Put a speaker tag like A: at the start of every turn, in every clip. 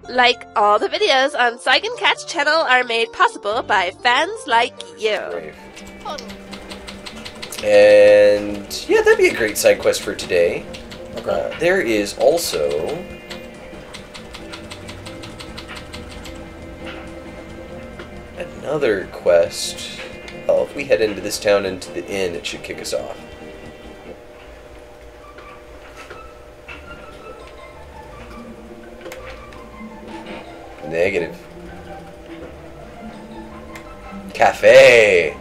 A: Like all the videos on Saigan Cat's channel are made possible by fans like you.
B: And yeah, that'd be a great side quest for today.
C: Okay.
B: There is also another quest. Oh, if we head into this town, into the inn, it should kick us off. Negative. Cafe.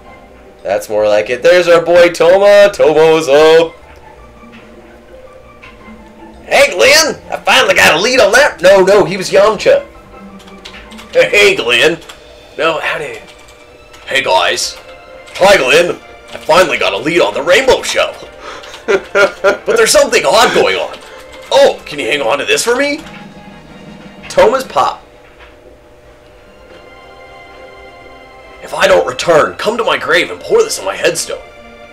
B: That's more like it. There's our boy Toma. Tomo's up. Hey, Glenn. I finally got a lead on that. No, he was Yamcha. Hey, Glenn. No, howdy. Hey, guys. Hi, Glenn. I finally got a lead on the Rainbow Show. But there's something odd going on. Oh, can you hang on to this for me? Toma's pop. If I don't return, come to my grave and pour this on my headstone.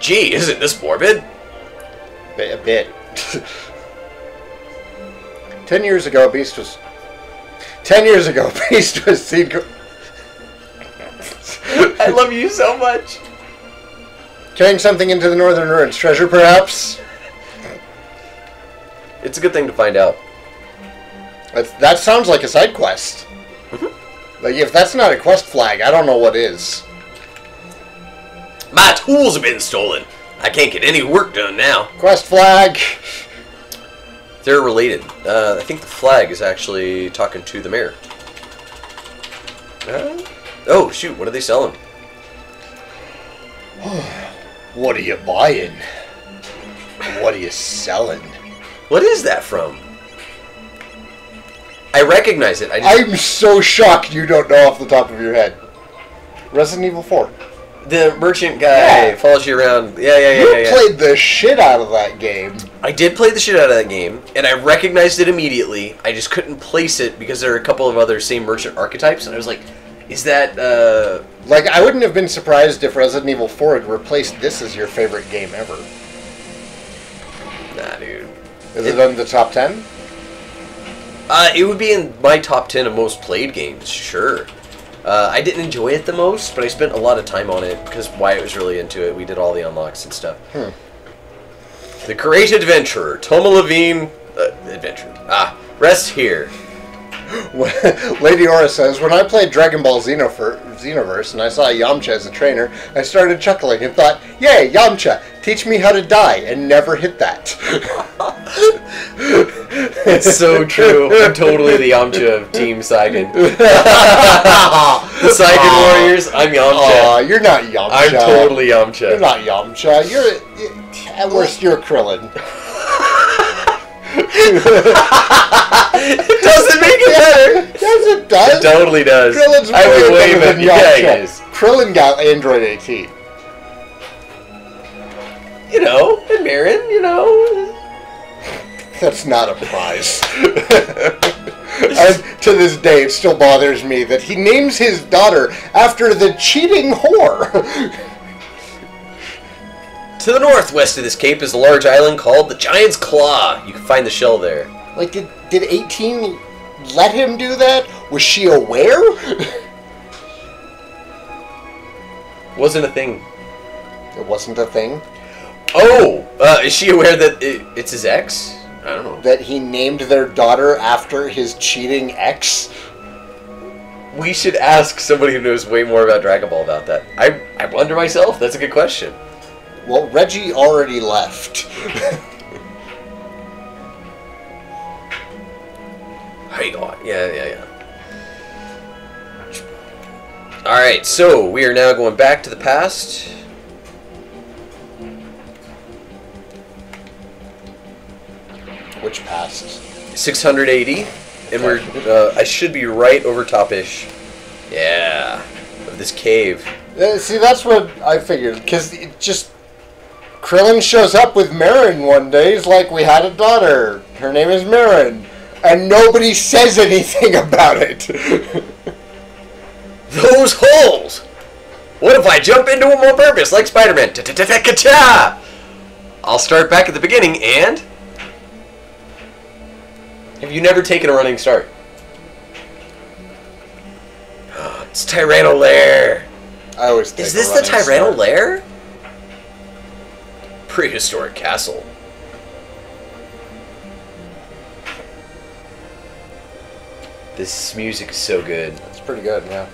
B: Gee, isn't this morbid?
C: A bit. 10 years ago, Beast was seen.
B: I love you so much.
C: Carrying something into the Northern Ruins. Treasure, perhaps?
B: It's a good thing to find out.
C: That sounds like a side quest. Like, if that's not a quest flag, I don't know what is.
B: My tools have been stolen. I can't get any work done now.
C: Quest flag!
B: They're related. I think the flag is actually talking to the mirror. Oh, shoot. What are they selling?
C: What are you buying? What are you selling?
B: What is that from? I recognize it.
C: I'm so shocked you don't know off the top of your head. Resident Evil 4.
B: The merchant guy follows you around. Yeah.
C: You played the shit out of that game.
B: I did play the shit out of that game, and I recognized it immediately. I just couldn't place it because there are a couple of other same merchant archetypes, and I was like, is that,
C: Like, I wouldn't have been surprised if Resident Evil 4 had replaced this as your favorite game ever.
B: Nah, dude.
C: Is it on the top 10?
B: It would be in my top 10 of most played games, sure. I didn't enjoy it the most, but I spent a lot of time on it because Wyatt was really into it. We did all the unlocks and stuff. The Great Adventurer, Toma Levine, Adventure. Rest here.
C: Lady Aura says, when I played Dragon Ball Xenoverse and I saw Yamcha as a trainer, I started chuckling and thought, yay, Yamcha, teach me how to die, and never hit that.
B: It's so true. I'm totally the Yamcha of Team Saigan. The Saigan Warriors, I'm Yamcha.
C: You're not Yamcha.
B: I'm totally Yamcha.
C: You're not Yamcha. At worst, you're a Krillin.
B: It doesn't make it better.
C: Yes, it does.
B: It totally does.
C: Krillin's
B: I would
C: way
B: wave
C: better than
B: it. Yeah,
C: Yamcha.
B: it is.
C: Krillin got Android 18.
B: You know, and Marin, you know.
C: That's not a prize. And to this day, it still bothers me that he names his daughter after the cheating whore.
B: To the northwest of this cape is a large island called the Giant's Claw. You can find the shell there.
C: Like, did 18 let him do that? Was she aware?
B: Wasn't a thing.
C: It wasn't a thing?
B: Oh! Is she aware that it's his ex? I don't know.
C: That he named their daughter after his cheating ex?
B: We should ask somebody who knows way more about Dragon Ball about that. I wonder myself. That's a good question.
C: Well, Reggie already left.
B: Hang on. Yeah. Alright, so we are now going back to the past.
C: Which past?
B: 680. And we're, I should be right over top-ish. Yeah. Of this cave.
C: See, that's what I figured. Because it just... Krillin shows up with Marin one day. He's like, we had a daughter. Her name is Marin. And nobody says anything about it.
B: Those holes! What if I jump into them on purpose, like Spider-Man? Ta-ta-ta-ta-ta! I'll start back at the beginning, and... Have you never taken a running start? It's Tyranno Lair.
C: I always take
B: Is this
C: a
B: the
C: running
B: Tyranno
C: start.
B: Lair? Prehistoric castle. This music is so good.
C: It's pretty good, yeah.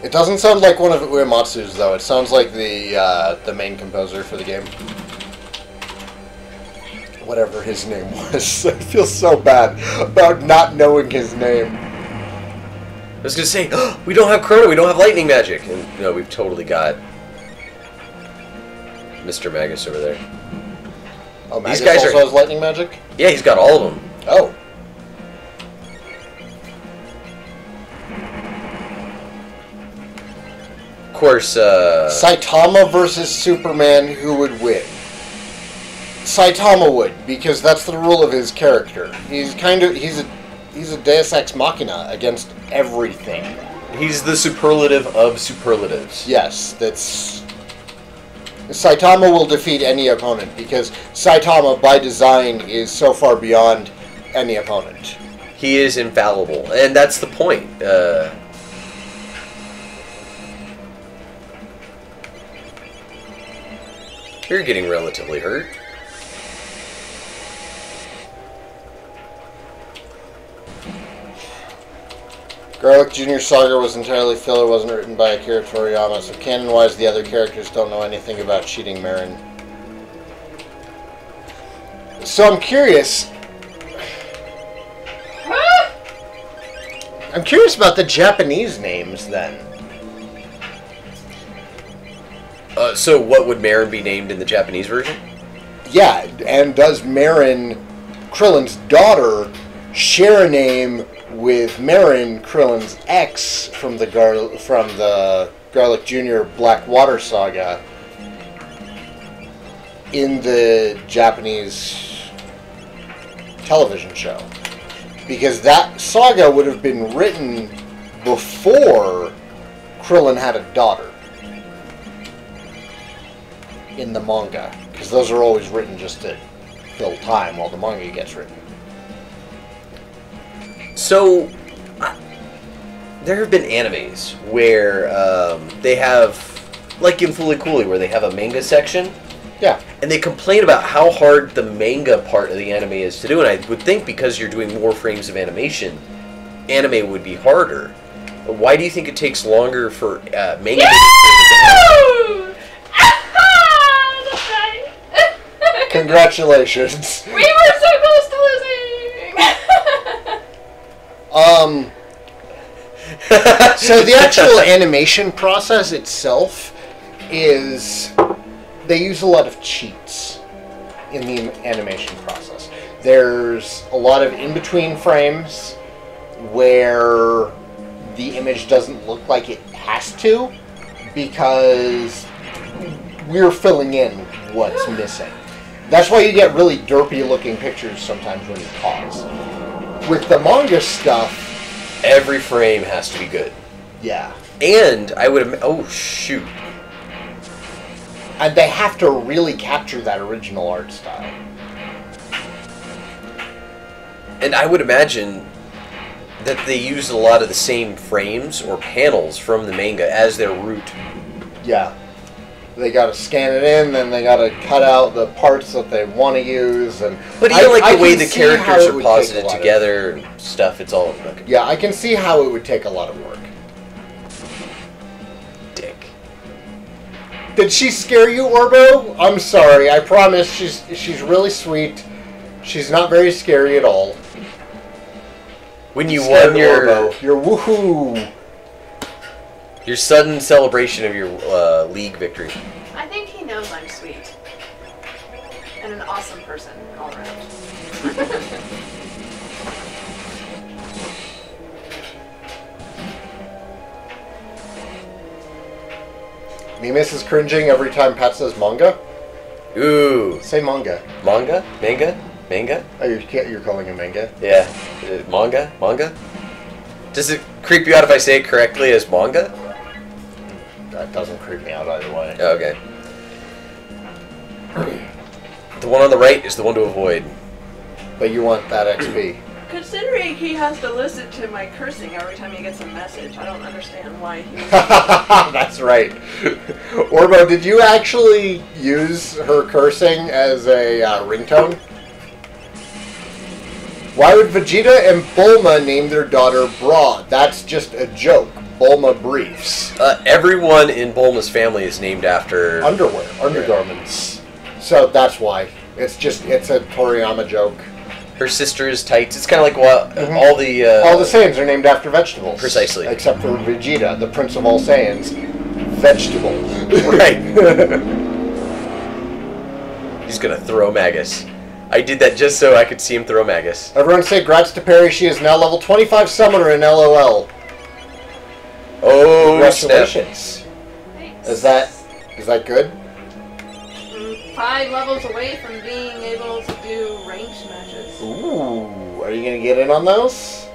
C: It doesn't sound like one of Uematsu's, though. It sounds like the main composer for the game. Whatever his name was. I feel so bad about not knowing his name.
B: I was gonna say, oh, we don't have Chrono, we don't have lightning magic. And no, we've totally got Mr. Magus over there.
C: Oh, Magus
B: These guys
C: also has lightning magic?
B: Yeah, he's got all of them.
C: Oh.
B: Of course,
C: Saitama versus Superman, who would win? Saitama would, because that's the rule of his character. He's a Deus Ex Machina against everything.
B: he's the superlative of superlatives.
C: Yes, that's... Saitama will defeat any opponent, because Saitama, by design, is so far beyond any opponent.
B: He is infallible, and that's the point. You're getting relatively hurt.
C: Garlic Jr. Saga was entirely filler, wasn't written by Akira Toriyama, so canon-wise the other characters don't know anything about cheating Marin. So I'm curious... I'm curious about the Japanese names, then.
B: So what would Marin be named in the Japanese version?
C: Yeah, and does Marin, Krillin's daughter, share a name with Marin, Krillin's ex from the Garlic Jr. Blackwater saga in the Japanese television show? Because that saga would have been written before Krillin had a daughter in the manga. Because those are always written just to fill time while the manga gets written.
B: So, there have been animes where they have, like in Fooly Cooly, where they have a manga section.
C: Yeah.
B: And they complain about how hard the manga part of the anime is to do. And I would think because you're doing more frames of animation, anime would be harder. But why do you think it takes longer for manga to be
A: That's right.
C: Congratulations.
A: We were so close to losing.
C: So the actual animation process itself is... They use a lot of cheats in the animation process. There's a lot of in-between frames where the image doesn't look like it has to because we're filling in what's missing. That's why you get really derpy-looking pictures sometimes when you pause. With the manga stuff...
B: Every frame has to be good.
C: Yeah.
B: And I would... Oh, shoot.
C: And they have to really capture that original art style.
B: And I would imagine that they use a lot of the same frames or panels from the manga as their root.
C: Yeah. They gotta scan it in, then they gotta cut out the parts that they want to use, and...
B: But even like the way
C: can
B: the
C: see how
B: characters
C: it
B: are
C: would
B: posited
C: take a lot
B: together and stuff, it's all... Okay.
C: Yeah, I can see how it would take a lot of work.
B: Dick.
C: Did she scare you, Orbo? I'm sorry, I promise she's really sweet. She's not very scary at all.
B: When you
C: Scared
B: won your
C: woohoo!
B: your sudden celebration of your league victory.
A: I think he knows I'm sweet. And an awesome person all around.
C: Mimis is cringing every time Pat says manga.
B: Ooh.
C: Say manga.
B: Manga? Manga? Manga?
C: Oh, you're calling it manga?
B: Yeah. Manga? Manga? Does it creep you out if I say it correctly as manga?
C: That doesn't creep me out either way.
B: Okay. The one on the right is the one to avoid.
C: But you want that XP.
D: Considering he has to listen to my cursing every time he gets a message, I don't understand why he...
C: That's right. Orbo, did you actually use her cursing as a ringtone? Why would Vegeta and Bulma name their daughter Bra? That's just a joke. Bulma briefs.
B: Everyone in Bulma's family is named after...
C: Underwear. Undergarments. So that's why. It's a Toriyama joke.
B: Her sister's tights. It's kind of like what all the
C: Saiyans are named after vegetables.
B: Precisely.
C: Except for Vegeta, the prince of all Saiyans. Vegetable.
B: Right. He's gonna throw Magus. I did that just so I could see him throw Magus.
C: Everyone say grats to Perry. She is now level 25 summoner in LOL.
B: Oh,
C: congratulations.
D: Thanks.
C: Is that good?
D: 5 levels away from being able to do ranged matches.
C: Ooh, are you gonna get in on those?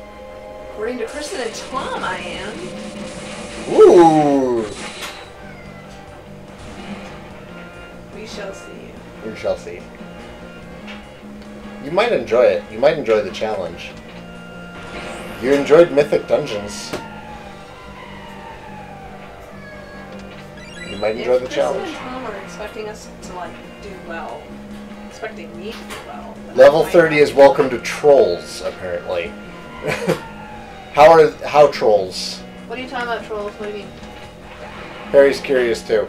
D: According to Kristen and Tom, I am.
C: Ooh.
D: We shall see.
C: We shall see. You might enjoy it. You might enjoy the challenge. You enjoyed Mythic Dungeons. You might enjoy the challenge.
D: Kristen and Tom are expecting us to do well. Expecting me to do well.
C: Level 30 is welcome to trolls, apparently. How trolls?
D: What are you talking about, trolls? What do you mean?
C: Harry's curious too.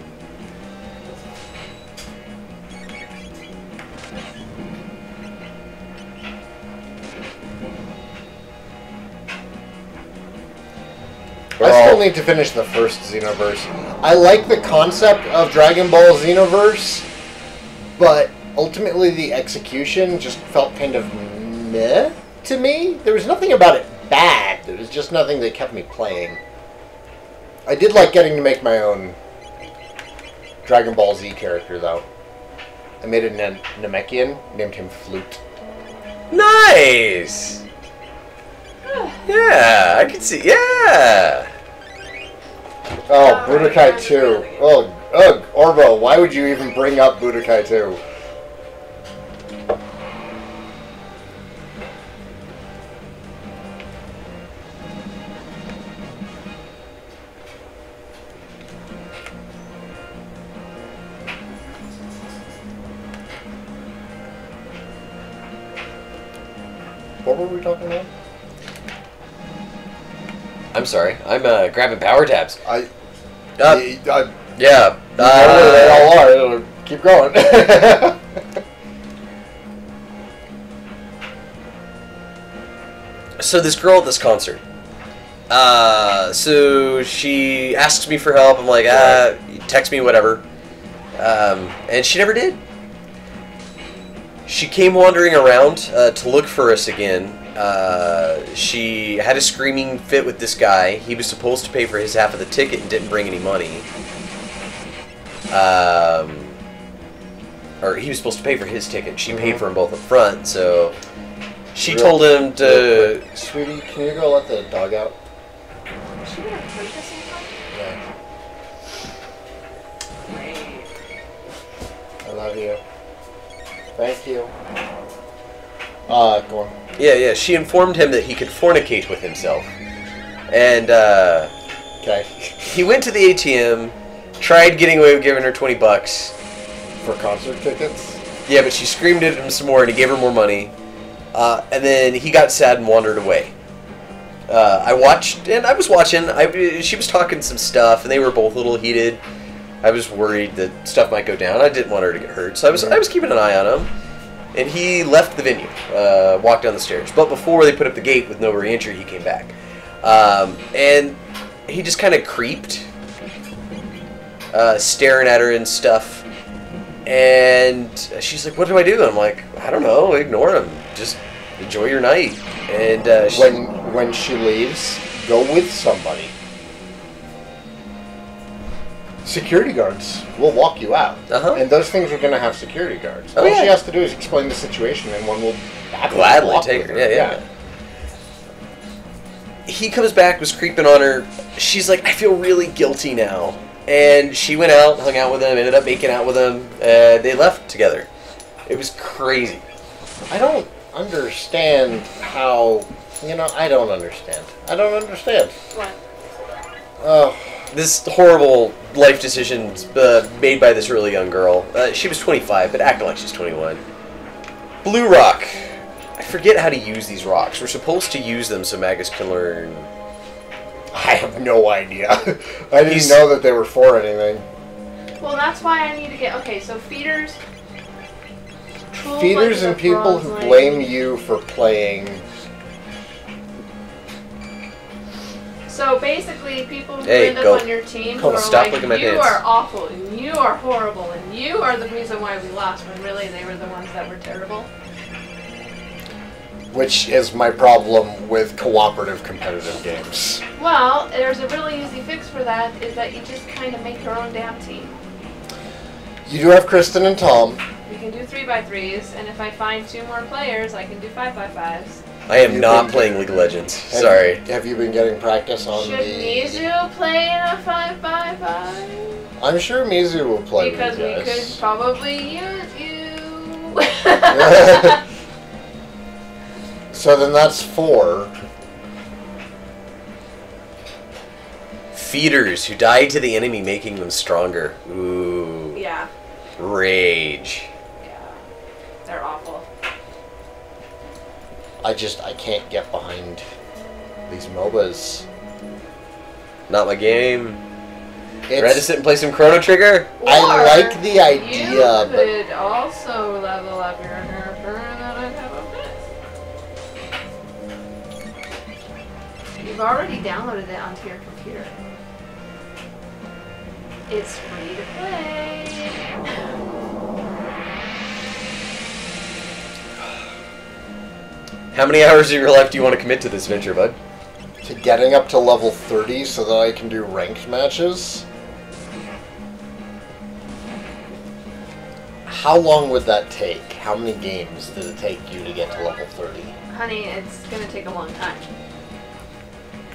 C: I still need to finish the first Xenoverse. I like the concept of Dragon Ball Xenoverse, but ultimately the execution just felt kind of meh to me. There was nothing about it bad. There was just nothing that kept me playing. I did like getting to make my own Dragon Ball Z character, though. I made a Namekian, named him Flute.
B: Nice! Yeah, I can see. Yeah!
C: Oh, Budokai 2. Ugh, Orbo, why would you even bring up Budokai 2? What were we talking about?
B: I'm sorry. I'm grabbing power tabs.
C: Yeah. They all are. Keep going.
B: So this girl at this concert. So she asks me for help. I'm like, text me, whatever. And she never did. She came wandering around to look for us again. She had a screaming fit with this guy. He was supposed to pay for his half of the ticket and didn't bring any money. Or he was supposed to pay for his ticket. She paid for them both up front, so she told him to...
C: Sweetie, can you go let the dog out?
D: Is she gonna break us sometime?
C: Yeah.
D: Great.
C: I love you. Thank you. Go on.
B: Yeah, she informed him that he could fornicate with himself. And,
C: Okay.
B: he went to the ATM, tried getting away with giving her $20.
C: For concert tickets?
B: Yeah, but she screamed at him some more and he gave her more money. And then he got sad and wandered away. I watched, and I was watching. She was talking some stuff, and they were both a little heated. I was worried that stuff might go down. I didn't want her to get hurt, so I was keeping an eye on him. And he left the venue, walked down the stairs. But before they put up the gate with no re-entry, he came back. And he just kind of creeped, staring at her and stuff. And she's like, "What do I do?" And I'm like, "I don't know. Ignore him. Just enjoy your night." And
C: when she leaves, go with somebody. Security guards will walk you out. And those things are going to have security guards. All she has to do is explain the situation, and one will
B: gladly take her. Yeah. He comes back, was creeping on her. She's like, "I feel really guilty now." And she went out, hung out with him, ended up making out with him. They left together. It was crazy.
C: I don't understand how... You know, I don't understand. I don't understand.
D: What?
C: Oh.
B: This horrible life decisions made by this really young girl. She was 25, but acting like she's 21. Blue rock. I forget how to use these rocks. We're supposed to use them so Magus can learn.
C: I have no idea. I didn't know that they were for anything.
D: Well, that's why I need to get... Okay, so feeders...
C: Feeders and people who blame you for playing...
D: So basically, people who
B: Hey,
D: end up
B: go.
D: on your team
B: Go,
D: who are
B: stop
D: like,
B: looking at my
D: you
B: pants.
D: are awful, and you are horrible, and you are the reason why we lost, when really they were the ones that were terrible.
C: Which is my problem with cooperative competitive games.
D: Well, there's a really easy fix for that, is that you just kind of make your own damn team.
C: You do have Kristen and Tom.
D: We can do 3x3s, and if I find 2 more players, I can do 5x5s.
B: I am not playing League of Legends. Sorry.
C: Have you been getting practice on
D: Should
C: the...
D: Mizu play in a 5x5?
C: I'm sure Mizu will play
D: Because
C: with you
D: we
C: guys.
D: could probably use you.
C: So then that's 4.
B: Feeders who die to the enemy, making them stronger. Ooh.
D: Yeah.
B: Rage.
D: Yeah. They're awful.
C: I can't get behind these MOBAs.
B: Not my game.
C: It's,
B: Ready to sit and play some Chrono Trigger?
C: I
D: Or
C: like the idea,
D: you
C: but...
D: could also level up your character and then I'd have a bit. You've already downloaded it onto your computer. It's free to play.
B: How many hours of your life do you want to commit to this venture, bud?
C: To getting up to level 30 so that I can do ranked matches? How long would that take? How many games did it take you to get to level 30?
D: Honey, it's gonna take a long time.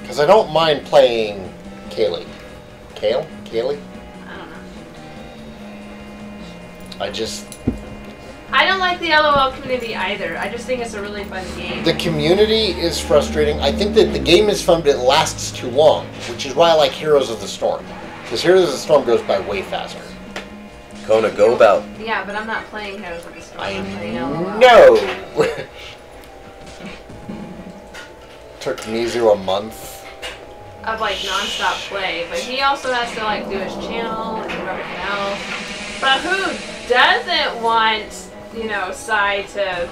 C: Because I don't mind playing Kaylee. Kaylee?
D: I don't know.
C: I
D: I don't like the LOL community either. I just think it's a really fun game.
C: The community is frustrating. I think that the game is fun, but it lasts too long, which is why I like Heroes of the Storm. Because Heroes of the Storm goes by way faster.
B: Kona, go about.
D: Yeah, but I'm not playing Heroes of the Storm. I'm playing LOL.
C: No! Took Mizu a month.
D: Of like non-stop play, but he also has to like do his channel and do everything else. But who doesn't want, you know, Sai to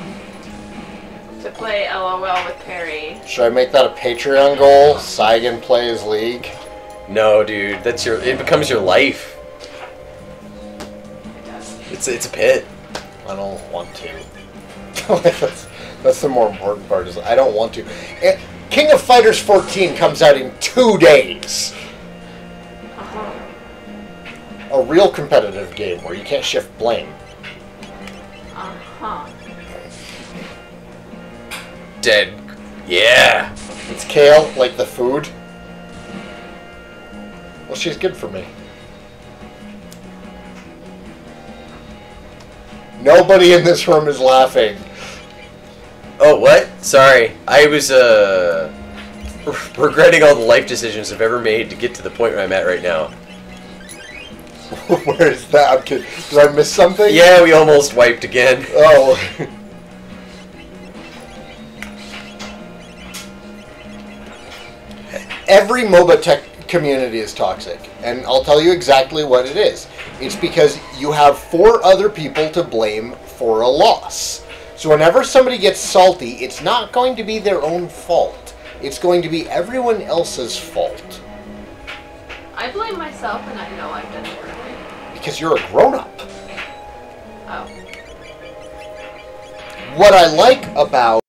D: play LOL with Perry?
C: Should I make that a Patreon goal? Saigan plays League?
B: No, dude, it becomes your life. It's a pit.
C: I don't want to. that's the more important part, is I don't want to. King of Fighters 14 comes out in 2 days.
D: Uh-huh.
C: A real competitive game where you can't shift blame.
D: Uh-huh.
B: Dead. Yeah.
C: It's kale, like the food. Well, she's good for me. Nobody in this room is laughing.
B: Oh, what? Sorry. I was, regretting all the life decisions I've ever made to get to the point where I'm at right now.
C: Where is that? I'm kidding. Did I miss something?
B: Yeah, we almost wiped again.
C: Oh. Every MOBA tech community is toxic, and I'll tell you exactly what it is. It's because you have 4 other people to blame for a loss. So whenever somebody gets salty, it's not going to be their own fault. It's going to be everyone else's fault.
D: I blame myself and I know I've done it poorly.
C: Because you're a grown-up.
D: Oh.
C: What I like about